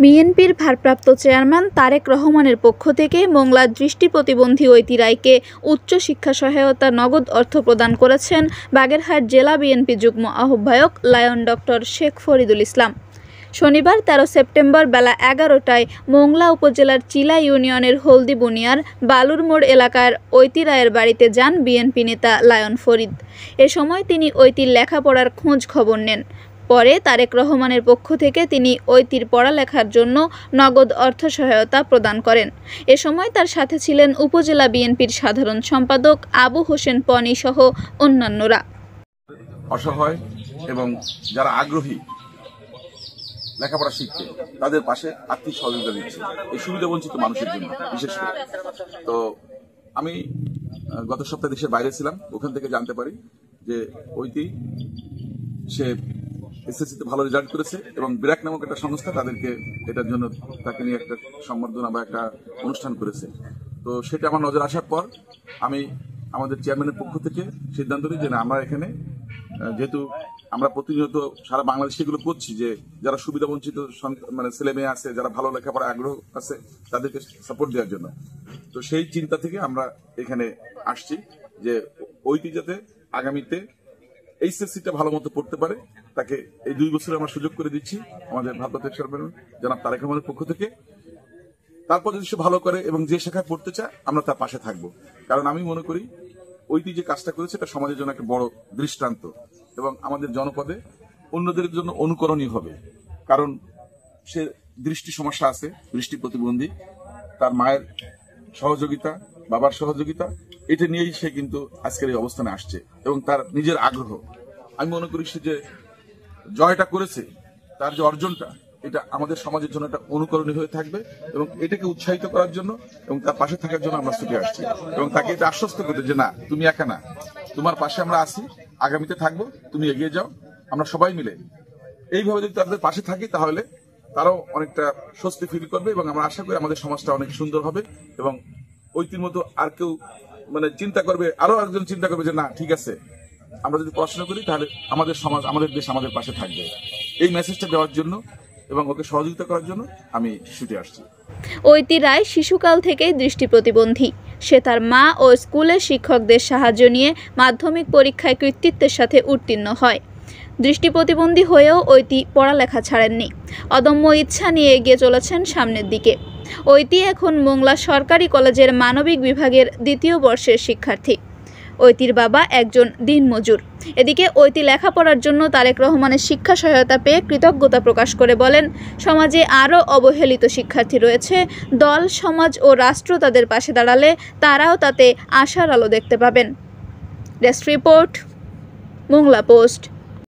বিএনপির ভারপ্রাপ্ত চেয়ারম্যান তারেক রহমানের পক্ষ থেকে মোংলা দৃষ্টি প্রতিবন্ধী ঐতি রায়কে উচ্চ শিক্ষা সহায়তা নগদ অর্থ প্রদান করেছেন বাগেরহাট জেলা বিএনপি যুগ্ম আহ্বায়ক লায়ন ডক্টর শেখ ফরিদুল ইসলাম। শনিবার 13 সেপ্টেম্বর বেলা 11টায় মোংলা উপজেলার চিলা ইউনিয়নের হলদি বুনিয়ার বালুর মোড় এলাকার ঐতি রায়ের বাড়িতে যান বিএনপি নেতা লায়ন ফরিদ। এ সময় তিনি ঐতির লেখাপড়ার খোঁজ খবর নেন। পরে তারেক রহমানের পক্ষ থেকে তিনি ঐতির পড়ালেখার জন্য নগদ অর্থ সহায়তা প্রদান করেন। এ সময় তার সাথে ছিলেন উপজেলা বিএনপির সাধারণ সম্পাদক আবু হোসেন পনি সহ অন্যান্যরা। অসহায় এবং যারা আগ্রহী লেখাপড়া শিখতে তাদের পাশে আর্থিক সহযোগিতা দিচ্ছে এই সুবিধা বঞ্চিত মানুষের জন্য বিশেষ করে। তো আমি গত সপ্তাহে দেশের বাইরে ছিলাম, ওখান থেকে জানতে পারি যে ঐতি সে এসএসসিতে ভালো রেজাল্ট করেছে এবং বিরাক নামক একটা সংস্থা তাদেরকে এটার জন্য তাকে নিয়ে একটা সম্বর্ধনা বা একটা অনুষ্ঠান করেছে। তো সেটা আমার নজর আসার পর আমি আমাদের চেয়ারম্যানের পক্ষ থেকে সিদ্ধান্ত নিই যে না, আমরা এখানে যেহেতু আমরা প্রতিনিয়ত সারা বাংলাদেশে এগুলো করছি যে যারা সুবিধা বঞ্চিত মানে ছেলে মেয়ে আছে, যারা ভালো লেখাপড়া আগ্রহ আছে তাদেরকে সাপোর্ট দেওয়ার জন্য। তো সেই চিন্তা থেকে আমরা এখানে আসছি যে ঐতি যাতে আগামীতে এইচএসসিটা ভালো মতো পড়তে পারে, তাকে এই 2 বছরে আমরা সুযোগ করে দিচ্ছি আমাদের ভারপ্রাপ্ত চেয়ারম্যান জনাব তারেক রহমানের পক্ষ থেকে। তারপর যদি সে ভালো করে এবং যে শাখায় পড়তে চায় আমরা তার পাশে থাকবো। কারণ আমি মনে করি ঐতি যে কাজটা করেছে এটা সমাজের জন্য একটা বড় দৃষ্টান্ত এবং আমাদের জনপদে অন্যদের জন্য অনুকরণীয় হবে। কারণ সে দৃষ্টি সমস্যা আছে, দৃষ্টি প্রতিবন্ধী, তার মায়ের সহযোগিতা, বাবার সহযোগিতা, এটা নিয়েই সে কিন্তু আজকের এই অবস্থানে আসছে এবং তার নিজের আগ্রহ। আমি মনে করি সে যে জয়টা করেছে, তার যে অর্জনটা, এটা আমাদের সমাজের জন্য একটা অনুকরণীয় হয়ে থাকবে এবং এটাকে উৎসাহিত করার জন্য এবং তার পাশে থাকার জন্য আমরা ছুটে আসছি এবং তাকে এটা আশ্বস্ত করতে যে না, তুমি একা না, তোমার পাশে আমরা আছি, আগামীতে থাকবো, তুমি এগিয়ে যাও, আমরা সবাই মিলে এইভাবে যদি তাদের পাশে থাকি তাহলে তারাও অনেকটা স্বস্তি ফিল করবে এবং আমরা আশা করি আমাদের সমাজটা অনেক সুন্দর হবে এবং ঐতির মতো আর কেউ মানে চিন্তা করবে, আরো একজন চিন্তা করবে যে না ঠিক আছে, আমরা যদি পড়াশোনা করি তাহলে আমাদের সমাজ, আমাদের দেশ আমাদের পাশে থাকবে। এই মেসেজটা দেওয়ার জন্য এবং ওকে সহযোগিতা করার জন্য আমি ছুটে আসছি। ঐতি রায় শিশুকাল থেকেই দৃষ্টি প্রতিবন্ধী। সে তার মা ও স্কুলের শিক্ষকদের সাহায্য নিয়ে মাধ্যমিক পরীক্ষায় কৃতিত্বের সাথে উত্তীর্ণ হয়। দৃষ্টি প্রতিবন্ধী হয়েও ঐতি পড়ালেখা ছাড়েননি, অদম্য ইচ্ছা নিয়ে এগিয়ে চলেছেন সামনের দিকে। ঐতি এখন মোংলা সরকারি কলেজের মানবিক বিভাগের 2য় বর্ষের শিক্ষার্থী। ঐতির বাবা একজন দিনমজুর। এদিকে ঐতি লেখাপড়ার জন্য তারেক রহমানের শিক্ষা সহায়তা পেয়ে কৃতজ্ঞতা প্রকাশ করে বলেন, সমাজে আরও অবহেলিত শিক্ষার্থী রয়েছে, দল, সমাজ ও রাষ্ট্র তাদের পাশে দাঁড়ালে তারাও তাতে আশার আলো দেখতে পাবেন। Desk report, Mongla post.